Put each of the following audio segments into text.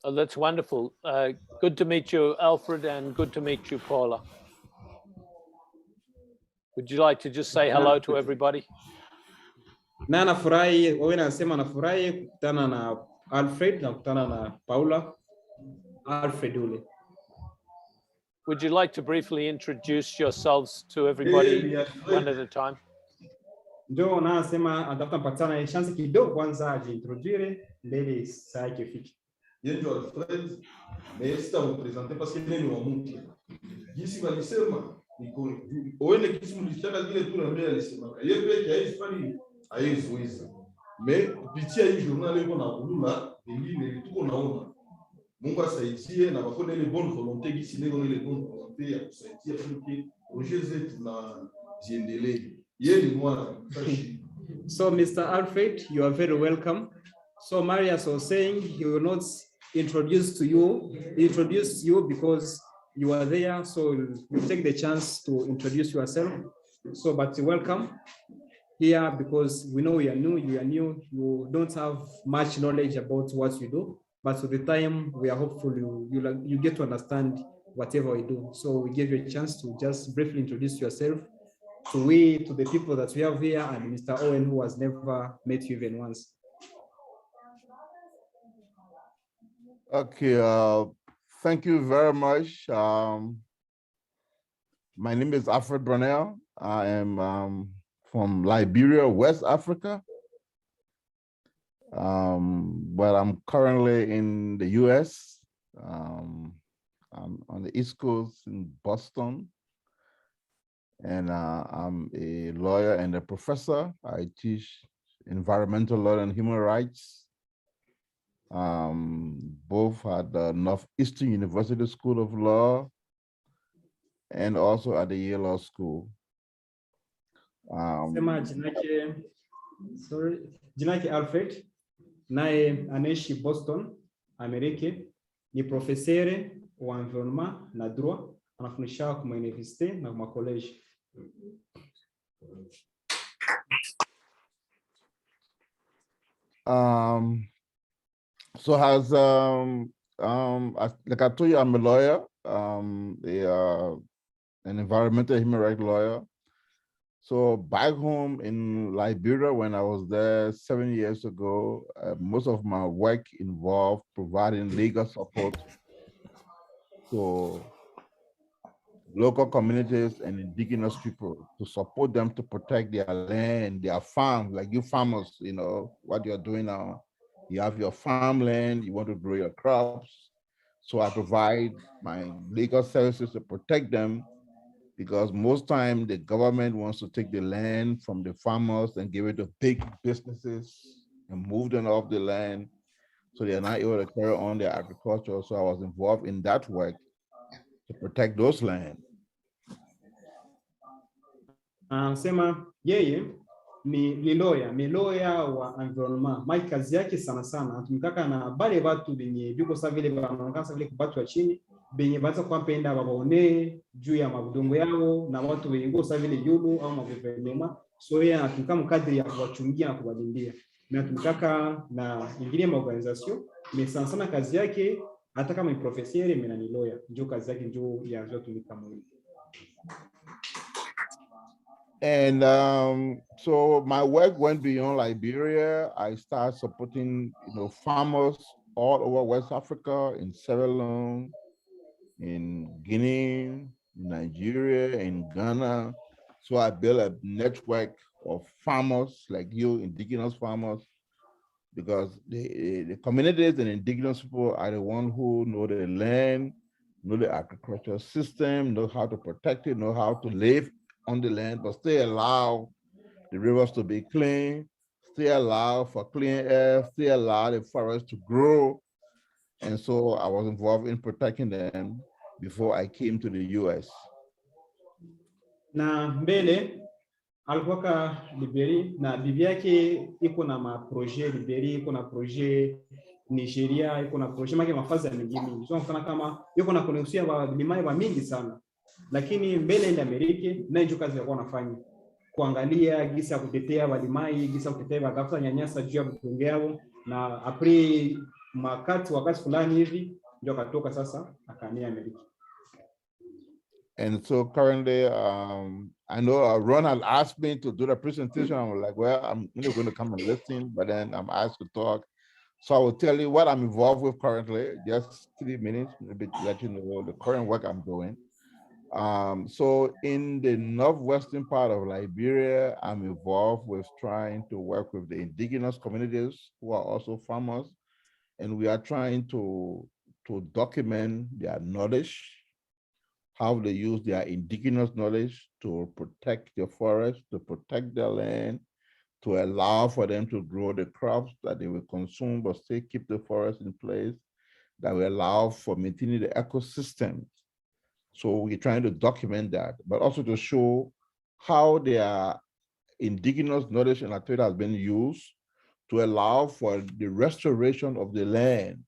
Oh, that's wonderful. Good to meet you, Alfred, and good to meet you, Paula. Would you like to just say hello to everybody? Na nafurahi, wewe nasema nafurahi kukutana na Alfred na kukutana na Paula. Alfred ule. Would you like to briefly introduce yourselves to everybody one at a time? Ndio nasema atafuta mpatana chance kidogo kwanza ajiintroduire mbele saa yake ifike. Yeye Alfred, mais sita vous présenter parce que nani wa mtu. Jinsi walisema niko oene kisi mlishaka vile tu na mbele alisema. Yeye peke yake fani haiwezi. Mais kupitia hii journal iko na kulula ingine tuko naona. Mungu asaidie na bakone ile bonne volonté kisi leo ile bonne volonté ya kusaidia porque projet zetu na ziendelee. Yeye ni mwana. So Mr. Alfred, you are very welcome. So Marius was saying he will not introduce you because you are there. So you take the chance to introduce yourself. So, but welcome here because we know you are new, you don't have much knowledge about what you do, but with the time we are hopeful you get to understand whatever we do. So we give you a chance to just briefly introduce yourself to the people that we have here and Mr. Owen, who has never met you even once. Okay, thank you very much. My name is F Browne. I am from Liberia, West Africa. But I'm currently in the US. I'm on the East Coast in Boston. And I'm a lawyer and a professor. I teach environmental law and human rights. Both at the Northeastern University School of Law and also at the Yale Law School. Jinake Alfred, naye anaishi Boston, Amerika, ni profesere wa environment na droit, anafundisha kwa university na kwa college. So as like I told you, I'm a lawyer, an environmental human rights lawyer. So back home in Liberia, when I was there 7 years ago, most of my work involved providing legal support to local communities and indigenous people to support them to protect their land, their farms, like you farmers, you know, what you're doing now. You have your farmland, you want to grow your crops. So I provide my legal services to protect them because most time the government wants to take the land from the farmers and give it to big businesses and move them off the land. So they're not able to carry on their agriculture. So I was involved in that work to protect those land. Sema yeye ni lawyer wa environment. Mai kazi yake sana atumikaka na bale watu benye biko sa vile banaonekana sa vile kubatu wa chini benye baza kuwapenda babaone juu ya mabudongo yao na watu benye ngo sa vile yulu au mavuvernema. So yeye anatumika mkadri ya kuwachungia na kuwalindia. Na atumikaka na ingine maorganization, sana kazi yake hata kama ni profesere mena ni lawyer. Njoo kazi yake njoo ya tumika mwili. And so my work went beyond Liberia. I started supporting, farmers all over West Africa, in Sierra Leone, in Guinea, Nigeria, in Ghana. So I built a network of farmers like you, indigenous farmers, because the communities and indigenous people are the ones who know the land, know the agricultural system, know how to protect it, know how to live on the land, but still allow the rivers to be clean, still allow for clean air, still allow the forest to grow. And so I was involved in protecting them before I came to the US. Na mbele alikuwa Liberia na bibi yake iko na maprojet Liberia, iko na projet Nigeria, iko na projet make mafazi ya mingine. So mfano kama iko na connection ya bilimai wa mingi sana. Lakini mbele ya Amerika na hiyo kazi yako wanafanya kuangalia gisa kutetea walimai, gisa kutetea watafuta nyanyasa juu ya mtungo yao na apri wakati fulani hivi ndio akatoka sasa akahamia Amerika. And so currently, I know Ron had asked me to do the presentation. I'm like, well, I'm only going to come and listen, but then I'm asked to talk. So I will tell you what I'm involved with currently, just 3 minutes, maybe to let you know the current work I'm doing. So in the northwestern part of Liberia, I'm involved with trying to work with the indigenous communities who are also farmers. And we are trying to document their knowledge, how they use their indigenous knowledge to protect the forest, to protect their land, to allow for them to grow the crops that they will consume, but still keep the forest in place, that will allow for maintaining the ecosystem. So we're trying to document that, but also to show how their indigenous knowledge and activity has been used to allow for the restoration of the land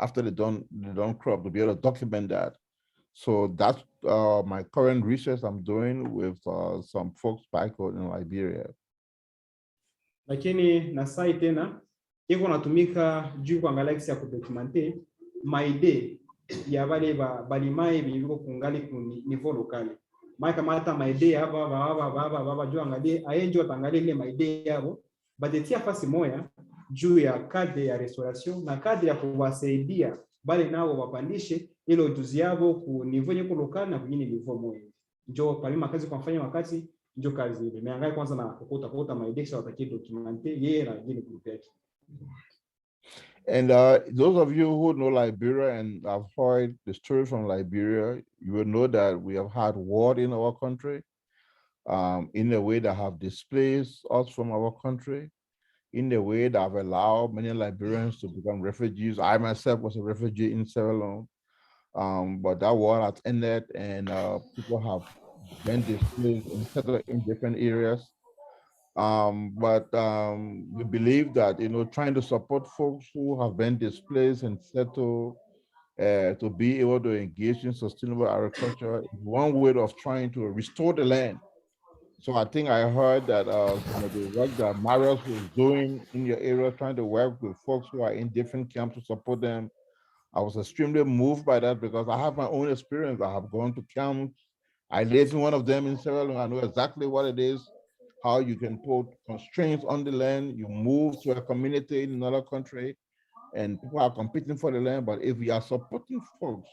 after they done crop, to be able to document that. So that's my current research I'm doing with some folks back in Liberia. Lakini na sai tena iko natumika juu kuangalia kisi ya kudocumente maide ya wale balimai biliko kungali ku niveau lokali. Maana hata maide hapa baba juu angalie aenjo atangalie ile maide yao badetia fasi moya juu ya kadre ya restauration na kadre ya kuwasaidia bali nao wapandishe ile ujuzi yao ku niveau nyeko lokali na kwenye niveau moja. Njoo palima kazi kwa mfanya wakati ndio kazi ile. Meangalia kwanza na kukuta maidesha watakie documente yeye na jini group yake. And those of you who know Liberia and have heard the story from Liberia, you will know that we have had war in our country, in a way that have displaced us from our country, in a way that have allowed many Liberians to become refugees. I myself was a refugee in Sierra Leone, but that war has ended and people have been displaced and settled in different areas. But we believe that, trying to support folks who have been displaced and settled to be able to engage in sustainable agriculture is one way of trying to restore the land. So I think I heard that some of the work that Marius was doing in your area, trying to work with folks who are in different camps to support them. I was extremely moved by that because I have my own experience. I have gone to camps. I lived in one of them in Sierra Leone. I know exactly what it is, how you can put constraints on the land. You move to a community in another country and people are competing for the land. But if we are supporting folks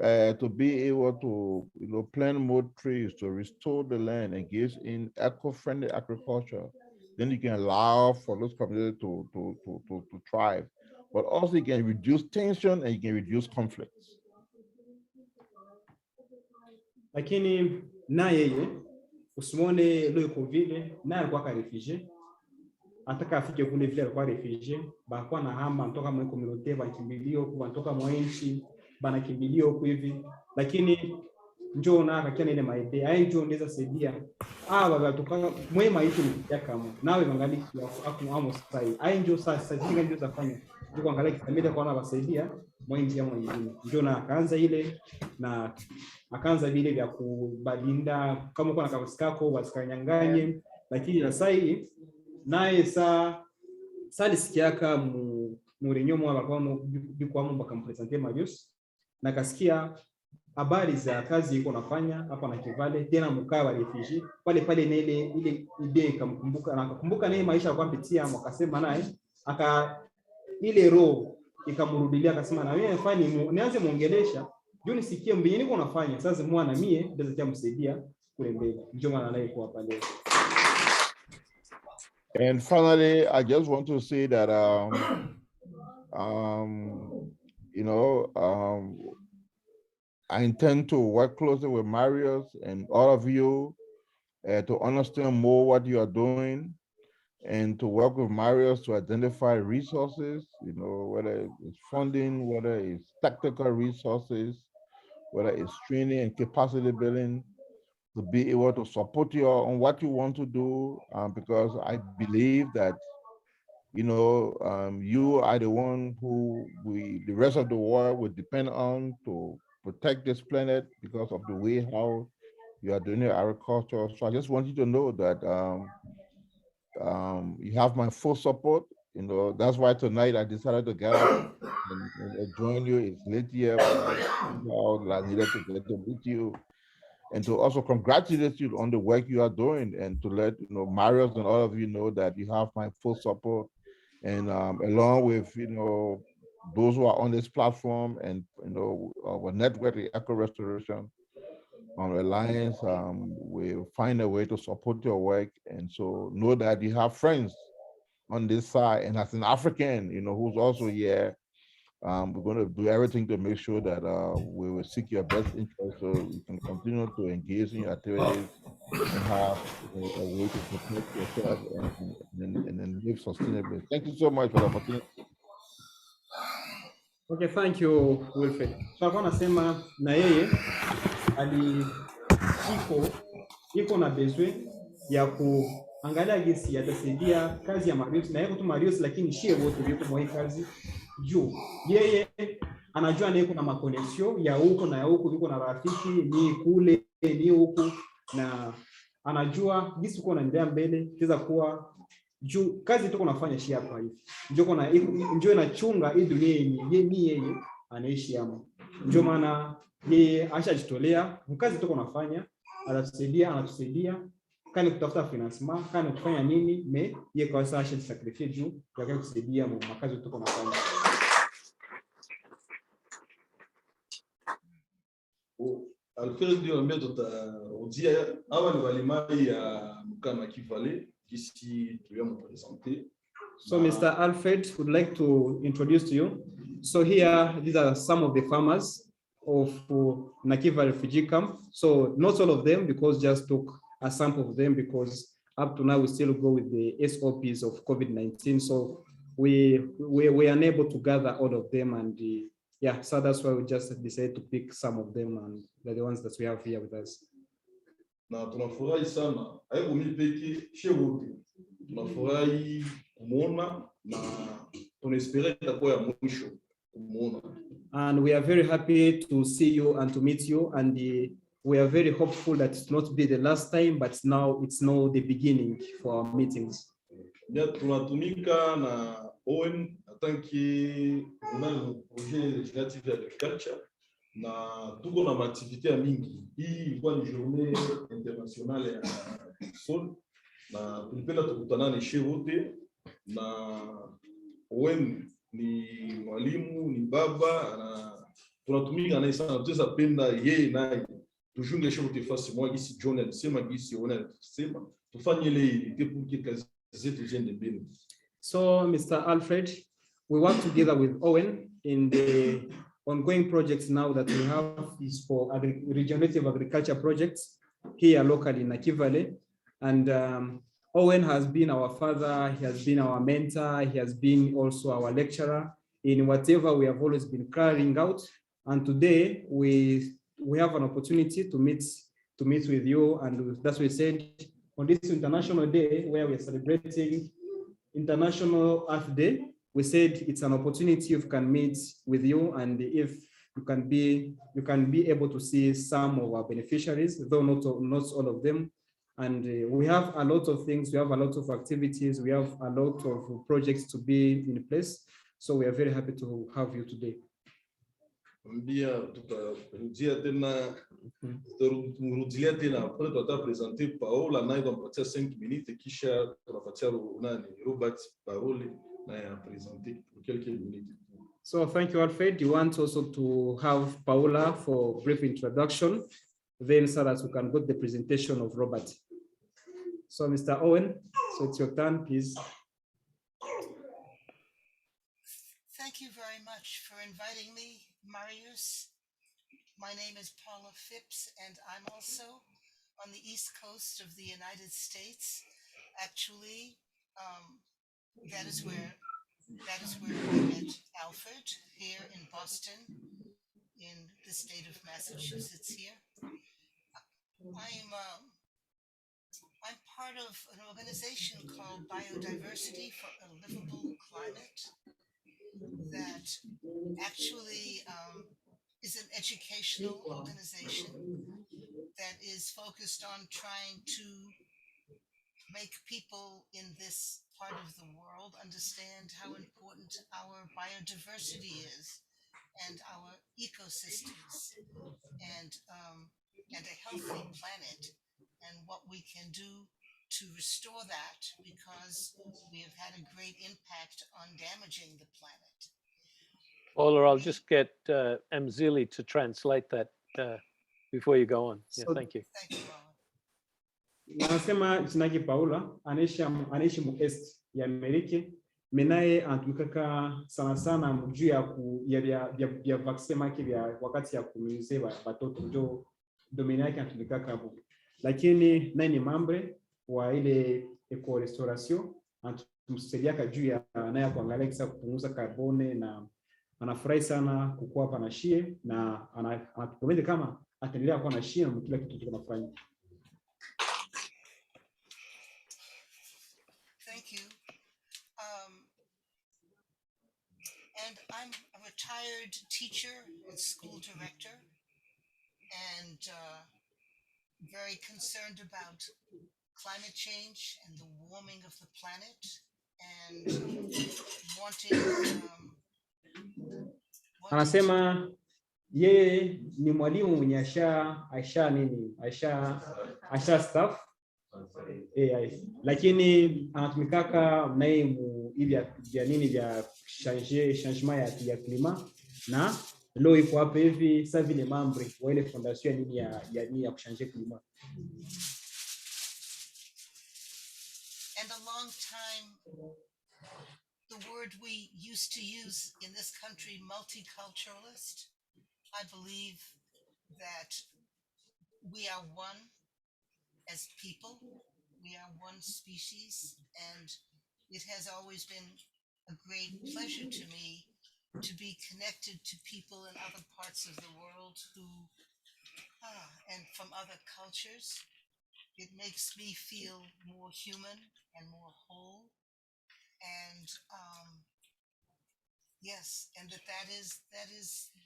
to be able to plant more trees, to restore the land, engage in eco-friendly agriculture, then you can allow for those communities to thrive. But also you can reduce tension and you can reduce conflicts. Lakini na yeye usimone leo iko vile na alikuwa ka refugee ataka afike kule vile alikuwa refugee bakuwa na hama kutoka mwa community bakimbilio kutoka mwa nchi bana kimbilio huko hivi, lakini njoo na akakia ile maide ai njoo ndeza saidia batoka mwema hicho ni kama nawe angalia hapo amo sai ai njoo sasa jinga njoo zafanya njoo angalia kitamida kwa na basaidia mwa nchi ya mwingine, njoo na akaanza ile na akaanza vile vya kubalinda kama uko na kasikako wasikanyanganye, lakini na sai naye sa lisikiaka murenyo mwa bakao biko amo bakampresenter Marius na kasikia habari za kazi iko nafanya hapa na Kivale tena mkaa wa refugee pale pale na ile idea ikamkumbuka na akakumbuka naye maisha kwa mpitia akasema naye ile roho ikamrudilia akasema na mimi nafanya nianze muongelesha juu nisikie mbini niko nafanya sasa mwana mie ndio msaidia kule mbele, ndio maana naye kwa pale. And finally, I just want to say that I intend to work closely with Marius and all of you to understand more what you are doing and to work with Marius to identify resources, whether it's funding, whether it's technical resources, whether it's training and capacity building, to be able to support you on what you want to do, because I believe that, you are the one who the rest of the world would depend on to protect this planet because of the way how you are doing your agriculture. So I just want you to know that you have my full support that's why tonight I decided to get up and join you. It's late here, but I needed to get to meet you and to also congratulate you on the work you are doing, and to let Marius and all of you know that you have my full support, and along with those who are on this platform, and our network, the Eco Restoration Alliance, will find a way to support your work, and so know that you have friends on this side, and as an African, who's also here. We're going to do everything to make sure that we will seek your best interest so you can continue to engage in your activities and have a way to protect yourself and then live sustainably. Thank you so much for the opportunity. Okay, thank you Wilfred. So alikuwa anasema na yeye iko na bezwe ya kuangalia gesi yatasaidia kazi ya Marius, na yeye tu Marius, lakini shie wote yuko mwa kazi juu yeye anajua na yuko na makoneksio ya huko na ya huko, yuko na rafiki ni kule ni huko, na anajua gisi uko naendelea mbele kiweza kuwa juu kazi tuko nafanya shia hapa hivi njoo inachunga hii dunia yeye anaishi hapo. Ndio maana yeye ashajitolea kazi tuko nafanya, anatusaidia kani kutafuta financement, kani kufanya nini, yeye kwa sasa ashajisacrifice juu ya kusaidia makazi tuko nafanya. Alfred ndio ambaye tutarudia hawa ni walimai ya mkama Kivale ici présenter. So Mr. Alfred would like to introduce to you. So here, these are some of the farmers of Nakiva refugee camp. So not all of them, because just took a sample of them, because up to now we still go with the SOPs of COVID-19. So we are unable to gather all of them, and yeah, so that's why we just decided to pick some of them, and they're the ones that we have here with us. Na tunafurahi sana hapo mimi peke shewote tunafurahi kumuona na tunaespera itakuwa ya mwisho kumuona, and we are very happy to see you and to meet you, and we are very hopeful that it's not be the last time, but now it's now the beginning for our meetings. Bien, tunatumika na Owen atanki na projet législatif d'agriculture na tuko na activité ya mingi. Hii ilikuwa ni journée internationale ya sol na tulipenda tukutana na shewote, na Owen ni mwalimu, ni baba, na tunatumika naye sana, tutaweza penda yeye naye tujunge shewote fasi moja, gisi John alisema, gisi Owen alisema, tufanye ile ili pour que kazi zetu ziende mbele. So Mr. Alfred, we work together with Owen in the ongoing projects now that we have is for regenerative agriculture projects here locally in Nakivale. And Owen has been our father, he has been our mentor, he has been also our lecturer in whatever we have always been carrying out. And today we have an opportunity to meet with you, and that's what we said on this International Day where we are celebrating International Earth Day. We said it's an opportunity if we can meet with you, and if you can be able to see some of our beneficiaries, though not all of them. And we have a lot of things, we have a lot of activities, we have a lot of projects to be in place. So we are very happy to have you today. Mbia tutarudia tena tutarudia tena après tutapresenter Paola naye tunapatia 5 minutes kisha tunapatia Robert parole na présenter pour quelques minutes. So thank you, Alfred. You want also to have Paola for brief introduction, then so that we can go to the presentation of Robert. So Mr. Owen, so it's your turn, please. Thank you very much for inviting me, Marius. My name is Paula Phipps, and I'm also on the East Coast of the United States. Actually, that is where I met Alfred, here in Boston, in the state of Massachusetts here. I'm part of an organization called Biodiversity for a Livable Climate that actually is an educational organization that is focused on trying to make people in this part of the world understand how important our biodiversity is and our ecosystems and a healthy planet and what we can do to restore that because we have had a great impact on damaging the planet. Paula, I'll just get Mzili to translate that before you go on. Yeah, So- thank you. Thank you, Paula. Nasema jinake Paula anaishi mu est ya Amerika, menaye anatumikaka sana sana juu ya vaccine maki vya wakati ya kumize watoto ndio domini yake anatumikaka hapo, lakini naye ni mambre wa ile eco restauration anatumsaidia juu ya naye kuangalia kisa kupunguza carbone, na anafurahi sana kukua hapa na shie, na anatupromete kama ataendelea kuwa na shie na kila kitu tunafanya. Thank you. And I'm a retired teacher and school director and very concerned about climate change and the warming of the planet and wanting Anasema yeye ni mwalimu mwenye aisha staff lakini anatumikaka naye vya nini vya changement ya klima, na leo iko hapa hivi sasa vile mambre wa ile fondation ya kuchanger klima. And a long time, the word we used to use in this country, multiculturalist, I believe that we are one as people, we are one species, and it has always been a great pleasure to me to be connected to people in other parts of the world who, and from other cultures. It makes me feel more human and more whole. And yes, and that is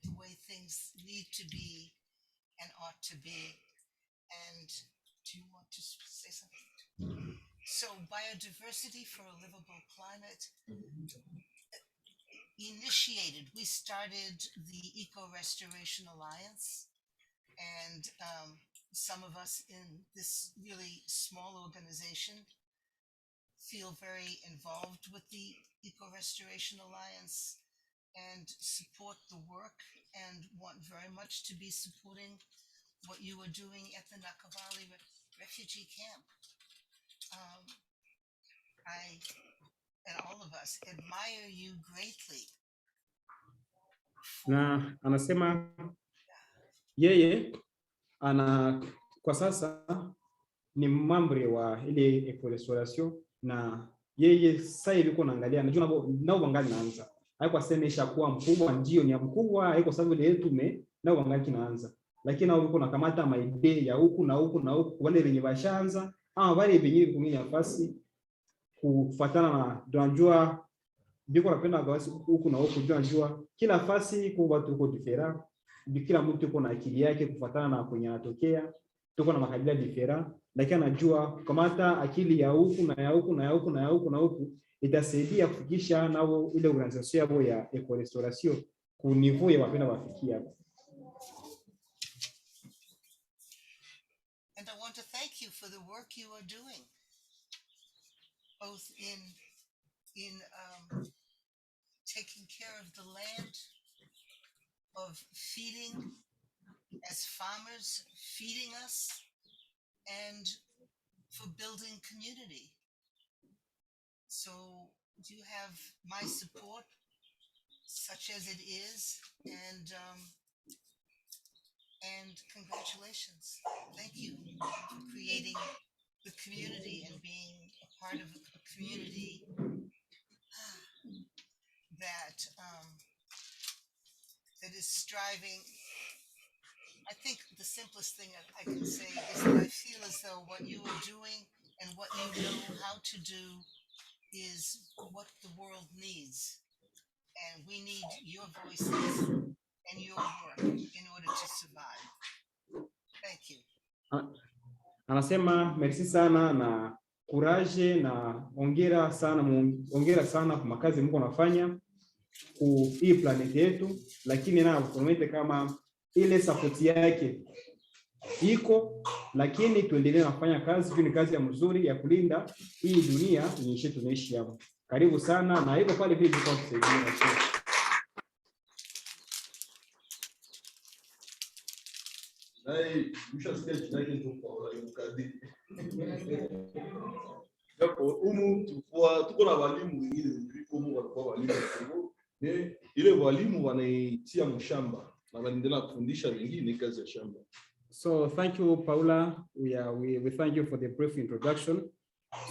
the way things need to be and ought to be. And do you want to say something? So biodiversity for a livable climate initiated, we started the Eco Restoration Alliance, and some of us in this really small organization feel very involved with the Eco Restoration Alliance and support the work and want very much to be supporting what you are doing at the Nakavali refugee camp. I and all of us admire you greatly. Na anasema yeye kwa sasa ni mambre wa ile eco restauration, na yeye sasa hivi yuko naangalia, anajua nao wangali naanza, haiko sema ishakuwa mkubwa, ndio ni mkubwa, haiko sababu ile yetu nao wangali kinaanza, lakini nao yuko nakamata maidea ya huku na huku na huku, wale wenye bashanza ama wale wenye kumini nafasi kufuatana na tunajua biko napenda gawasi huku na huku, tunajua kila nafasi kwa watu uko different, kila mtu uko na akili yake kufuatana na kwenye anatokea, tuko na makabila different, lakini anajua kamata akili ya huku na ya huku na ya huku na ya huku na huku itasaidia kufikisha nao ile organization yao ya eco restauration ku niveau ya wapenda wafikia. And I want to thank you for the work you are doing, both in taking care of the land, of feeding as farmers, feeding us, and for building community. So you have my support, such as it is, and congratulations. Thank you for creating the community and being a part of a community that is striving. I think the simplest thing I can say is that I feel as though what you are doing and what you know how to do is what the world needs. And we need your voices and your work in order to survive. Thank you. Anasema merci sana, na courage na ongera sana kwa makazi mko nafanya ku hii planet yetu, lakini na promete kama ile support yake iko, lakini tuendelee kufanya kazi. Hii ni kazi ya mzuri ya kulinda hii dunia yenye tunaishi hapo. Karibu sana, na hivyo pale vile kwa kusaidia. Naye mshasikia jina yake ndio kwa mkadi. Japo tuko na walimu wengine ndipo walikuwa walimu ile walimu wanaitia mshamba na wanaendelea kufundisha wengine kazi ya shamba. So thank you, Paula. We thank you for the brief introduction.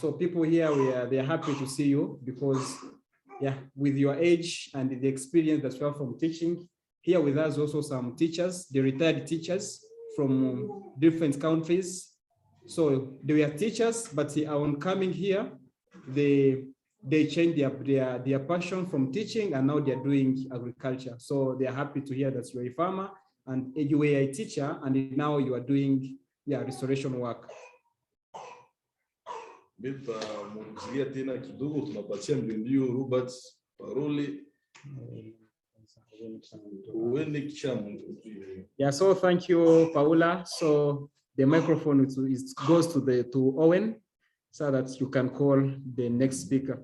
So people here, they are happy to see you because, yeah, with your age and the experience that you have from teaching, here with us also some teachers, the retired teachers from different countries. So they were teachers, but on coming here, they changed their passion from teaching, and now they're doing agriculture. So they are happy to hear that you're a farmer and you were a teacher, and now you are doing restoration work. Beta mwanzilia tena kidogo, tunapatia mbio Robert parole. Yeah, so thank you, Paula. So the microphone goes to Owen so that you can call the next speaker.